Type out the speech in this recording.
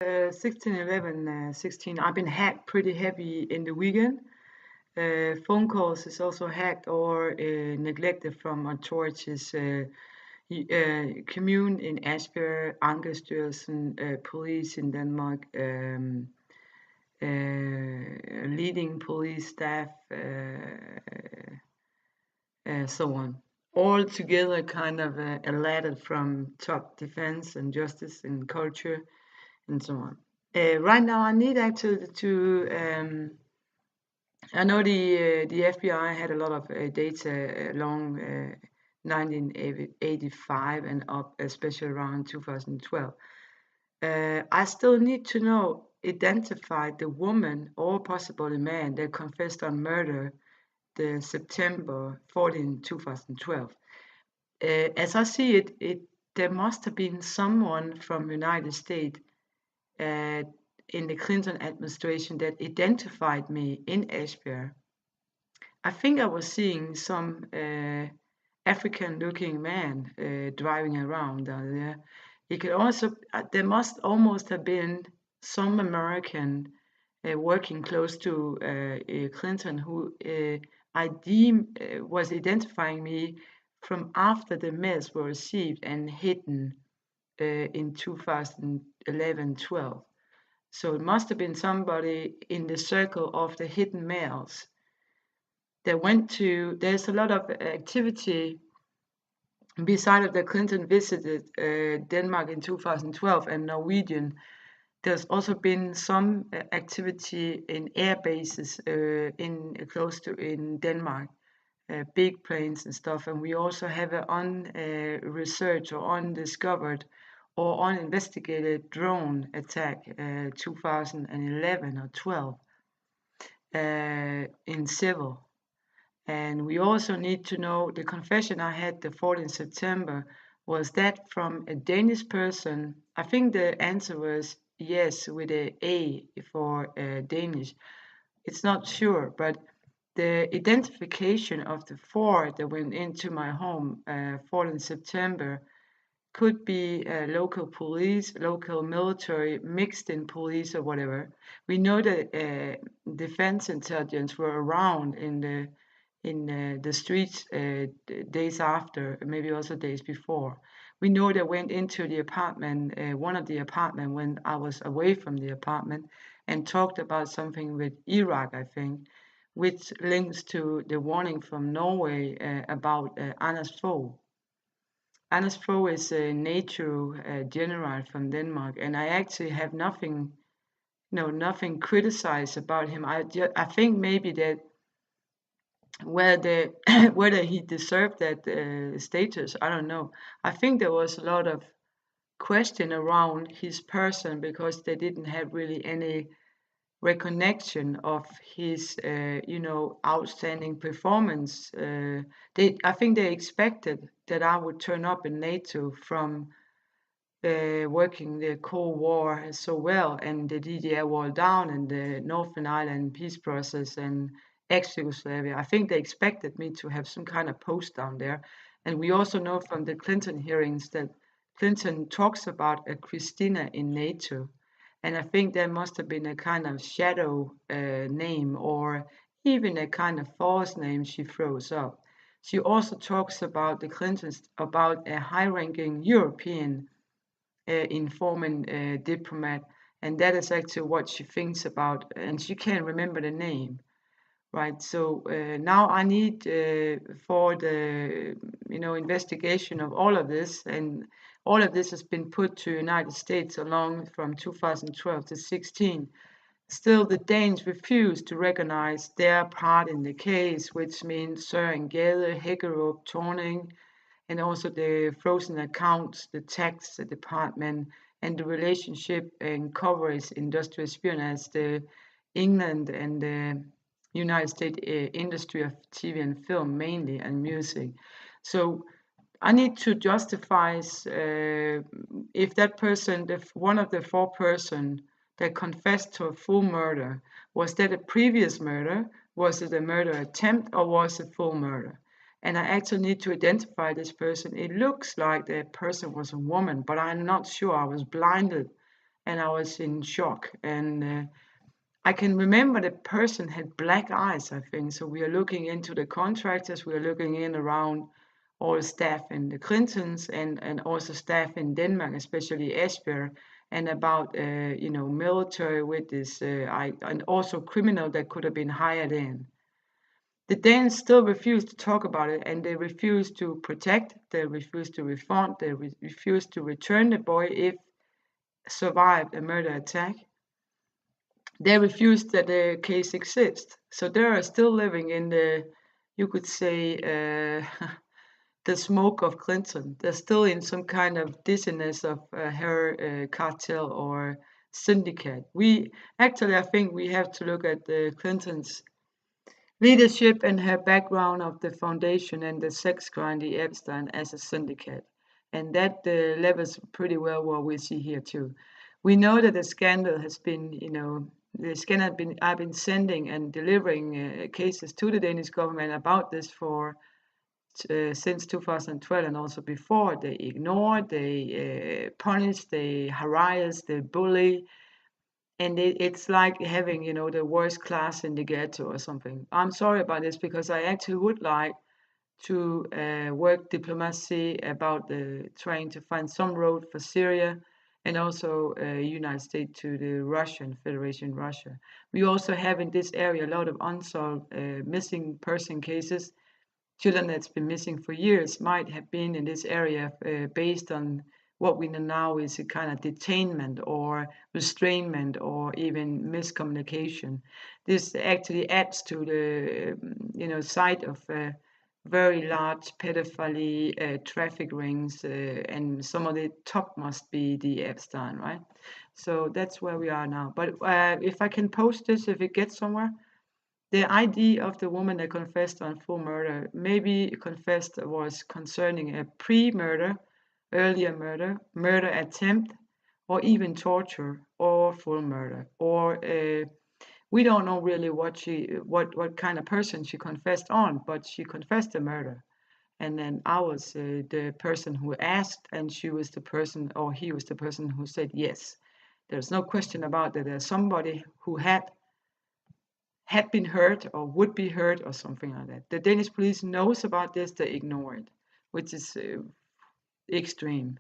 16/11/16. I've been hacked pretty heavy in the weekend. Phone calls is also hacked or neglected from authorities. Commune in Asbjerg, Ankestyrelsen, police in Denmark, leading police staff, so on. All together kind of a ladder from top defense and justice and culture and so on. Right now I need actually I know the FBI had a lot of data along 1985 and up, especially around 2012. I still need to know, identify the woman or possibly man that confessed on murder the September 14, 2012. As I see it, there must have been someone from United States in the Clinton administration that identified me in Esbjerg. I think I was seeing some African-looking man driving around down there. It could also, there must almost have been some American working close to Clinton who I deem was identifying me from after the mails were received and hidden in 2011-12. So it must have been somebody in the circle of the hidden mails that went to. There's a lot of activity beside of the Clinton visited Denmark in 2012 and Norwegian. There's also been some activity in air bases in close to in Denmark, big planes and stuff. And we also have an unresearched or undiscovered or uninvestigated drone attack 2011 or 12 in civil. And we also need to know the confession I had the 14th September, was that from a Danish person? I think the answer was yes, with a A for Danish. It's not sure, but the identification of the four that went into my home 14th September could be local police, local military, mixed in police or whatever. We know that defense intelligence were around in the streets days after, maybe also days before. We know they went into the apartment, one of the apartment when I was away from the apartment, and talked about something with Iraq, I think, which links to the warning from Norway about Anders Fogh. Anders Fogh is a NATO general from Denmark, and I actually have nothing criticized about him. I think maybe that whether whether he deserved that status, I don't know. I think there was a lot of question around his person because they didn't have really any recognition of his outstanding performance. I think they expected that I would turn up in NATO from working the Cold War so well and the DDR wall down and the Northern Ireland peace process and ex-Yugoslavia. I think they expected me to have some kind of post down there. And we also know from the Clinton hearings that Clinton talks about a Christina in NATO. And I think there must have been a kind of shadow name or even a kind of false name she throws up. She also talks about the Clintons, about a high-ranking European informant diplomat, and that is actually what she thinks about, and she can't remember the name, right? So now I need for the investigation of all of this, and all of this has been put to United States along from 2012 to 16. Still, the Danes refuse to recognize their part in the case, which means S Gade, Hækkerup, Thorning, and also the frozen accounts, the tax department, and the relationship and coverage industrial espionage, the England and the United States industry of TV and film mainly, and music. So I need to justify if that person, one of the four person that confessed to a full murder, was that a previous murder, was it a murder attempt, or was it full murder? And I actually need to identify this person. It looks like the person was a woman, but I'm not sure. I was blinded and I was in shock. And I can remember the person had black eyes, I think. So we are looking into the contractors, we are looking in around all staff in the Clintons and also staff in Denmark, especially Esbjerg, and about military with this and also criminal that could have been hired in. The Danes still refuse to talk about it, and they refuse to protect, they refuse to refund, they refuse to return the boy if survived a murder attack. They refuse that the case exists. So they are still living in the, you could say, the smoke of Clinton. They're still in some kind of dizziness of her cartel or syndicate. I think we have to look at the Clintons' leadership and her background of the foundation and the sex crime, the Epstein, as a syndicate. And that levels pretty well what we see here too. We know that the scandal has been, the scandal I've been sending and delivering cases to the Danish government about this for since 2012 and also before. They ignore, they punish, they harass, they bully, and it's like having the worst class in the ghetto or something. I'm sorry about this because I actually would like to work diplomacy about trying to find some road for Syria and also United States to the Russian Federation, Russia. We also have in this area a lot of unsolved missing person cases. Children that's been missing for years might have been in this area based on what we know now is a kind of detainment or restrainment or even miscommunication. This actually adds to the site of very large pedophily traffic rings, and some of the top must be the Epstein, right? So that's where we are now. But if I can post this, if it gets somewhere, the ID of the woman that confessed on full murder, maybe confessed was concerning a pre-murder, earlier murder, murder attempt, or even torture, or full murder, or we don't know really what kind of person she confessed on, but she confessed a murder. And then I was the person who asked, and she was the person, or he was the person who said yes. There's no question about that. There's somebody who had been hurt or would be hurt or something like that. The Danish police knows about this, they ignore it, which is extreme.